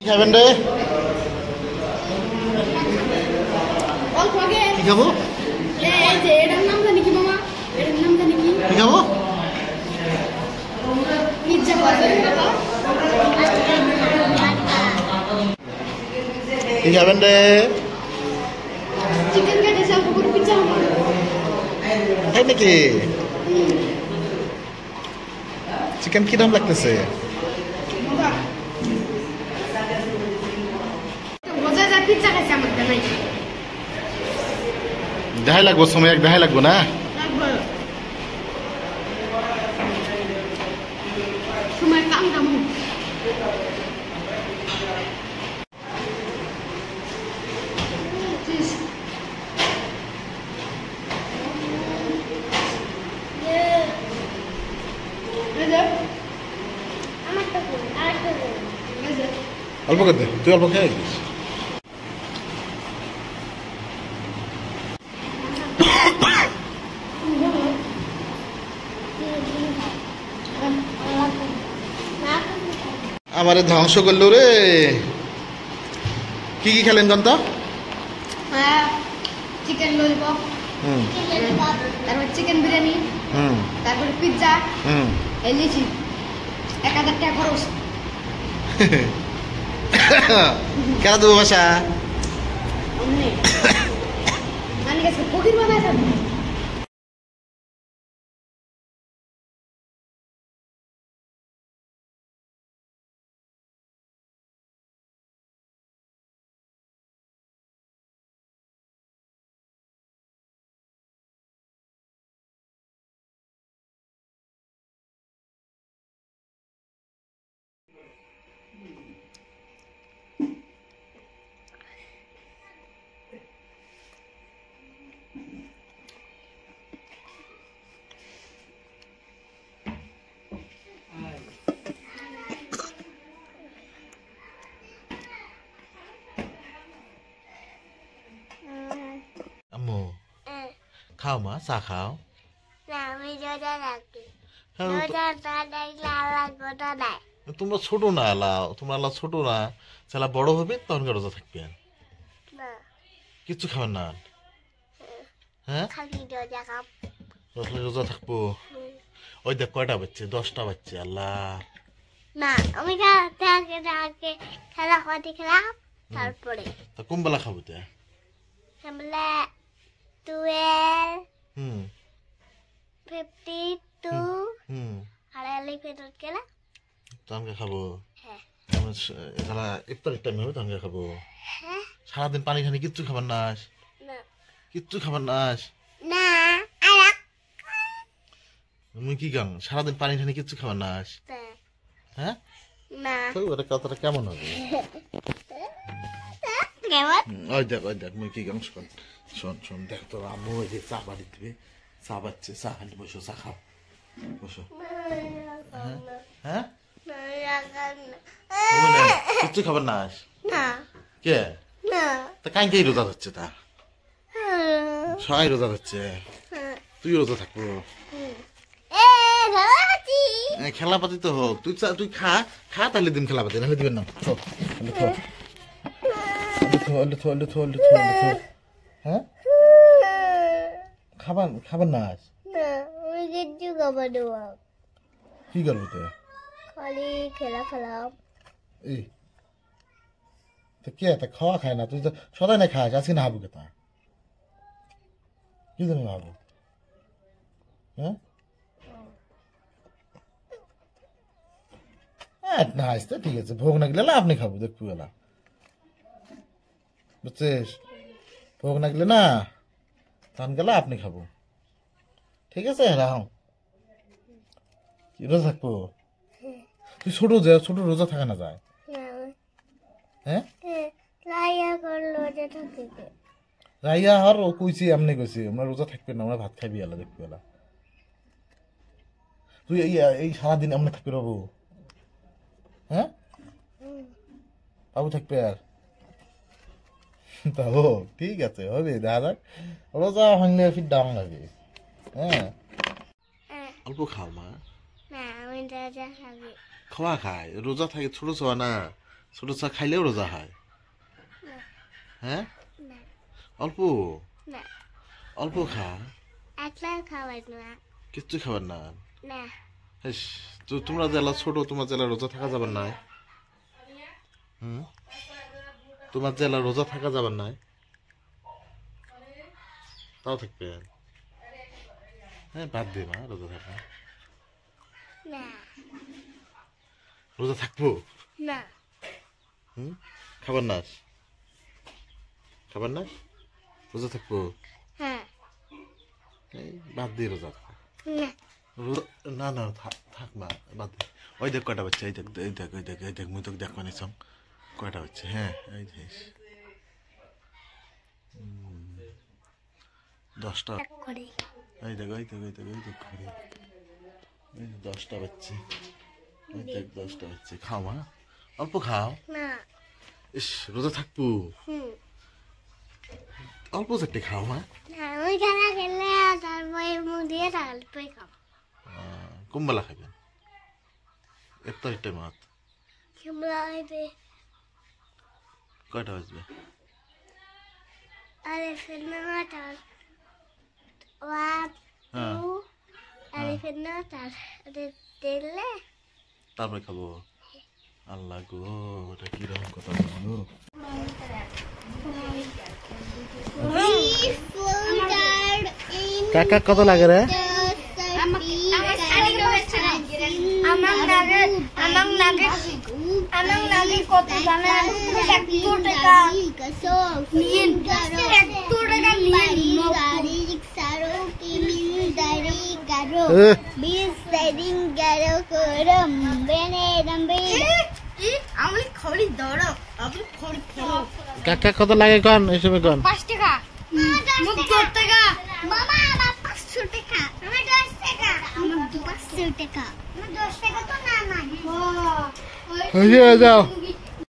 খাবেন রে? কি খাবো? এটার নাম জানি কি মামা? এটার নাম জানি কি? কি খাবো? পিজ্জা খাবেন বাবা? কি খাবেন রে? চিকেন কেটে সাল করে পিজ্জা খাবো। তাই নাকি? চিকেন কি দাম লাগতেছে? মজা যা পিজ্জা খাইছে আমার নাই। দেখাই লাগবো সময় এক দেখাই লাগবো না? সময় কাম কাম অল্প করতে তুই অল্প খেয়ে গেছিস। আমারে ধ্বংস করলো রে। কি কি খেলেন জানতো? চিকেন ললিপপ, তারপর চিকেন বিরিয়ানি, তারপর পিজ্জা, লিচি। 1000 টাকা খরচ। কেন দেবো বাসা? মানে গেছে ফকির বানায় থাকবে। আম্মু খাও মা চা খাও। তোমরা ছোট না লাও, তোমরা আল্লাহ ছোট না, চালা বড় হবে তখন রোজা থাকবে। কিচ্ছু খাবেন না? হ্যাঁ রোজা থাকবো। ওই দেখ কয়টা বাচ্চে? 10টা বাচ্চে। আল্লাহ না আমি খেলা করতে খেলাম তারপরে কোন বেলা খাবো? 12 হুম 52 হুম হাড়ালি পেটত গেলা তখন খাবো। হ্যাঁ খেলা ইফতারের টাইম হবে তখন খাবো। হ্যাঁ সারাদিন পানি খানি কিচ্ছু খাবার নাস? না কিচ্ছু খাবার নাস? না তুমি কি গান সারাদিন পানি খানি কিচ্ছু খাবার নাস? হ্যাঁ না কথাটা কেমন হবে? ওই দেখ মুই কি গান শোন শোন শোন দেখ তোর আম্মু ওই যে চা বাড়ি দিবে, চা বাচ্চে, চা খালি বসো, চা খাও বসো। হ্যাঁ কিচ্ছু খাবার নাস? কে তা কাই কে রোজা হচ্ছে? তা সবাই রোজা হচ্ছে, তুই রোজা থাকবো। খেলাপাতি তো হোক, তুই খা খা তাহলে দিন খেলাপাতি, নাহলে দিবেন না। হ্যাঁ খাবার না? কি করবো তো? খালি খেলা খেলাম। এই তো কে তা খাওয়া খায় না? তুই তো সদাই না খাস, আজকে না হাবু কে? তা কি জন্য হাবু? হ্যাঁ না আসতে ঠিক আছে, ভোগ না গেলে আপনি খাবো দেখবো বেলা, বুঝছিস? ভোগ না গেলে না তখন গেলে আপনি খাবো, ঠিক আছে? রাও কি রোজা থাকবো? তুই ছোট রোজা থাকা না যায়? হ্যাঁ রাইয়া আর কইছি এমনি কইছি আমরা রোজা থাকবে না, আমরা ভাত খাইবি এলা দেখবি এলা। তুই এই সারাদিন এমনি থাকবি রবু? হ্যাঁ বাবু থাকবে আর তা হোক, ঠিক আছে হবে, দেখা যাক। রোজা ভাঙলে ফির ডাউন লাগে। হ্যাঁ অল্প খাও মা, খাওয়া খায়, রোজা থাকে ছোট ছোয়া না, ছোট চা খাইলেও রোজা হয়? হ্যাঁ, অল্প অল্প খা, কিচ্ছু খাবার না। তোমরা জেলা ছোট, তোমার জেলা রোজা থাকা যাবার নাই। তোমার জেলা রোজা থাকা যাবার নাই, তাও থাকবে। হ্যাঁ, বাদ দে মা, রোজা থাকা। রোজা থাকবো না। খাবার না, খাবার না, রোজা থাকবো। হ্যাঁ। বাদ দিয়ে রোজা থাকা। না না, থাক মা, বাদ দে। ওই দেখ কয়টা বাচ্চা, এই দেখ এই দেখ এই দেখ এই দেখ, মুই তোকে দেখ মানে কয়টা বাচ্চা। হ্যাঁ, এই দেখ 10টা। এই দেখ এই দেখ এই দেখ এই দেখ, 10টা বাচ্চা। এই দেখ 10টা বাচ্চা। খাও মা, অল্প খাও। ইস, রোজা থাকবো, অল্প চারটে খাও মা। কুম্বালা খাবেন ইফতারের টাইম হাত কয়টা বাজবে? তারপরে খাবো। আল্লাহ গো, এটা কিরকম কথা বলো। কাকা কত লাগে রে? কত জানেন? 100 টাকা। কাকা কত লাগে কন, এই সময় কন। 5 টাকা। 10 টাকা। বাবা, আমার 500 টাকা। আমার 10 টাকা। আমার 500 টাকা। আমার 10 টাকা তো না না। যাও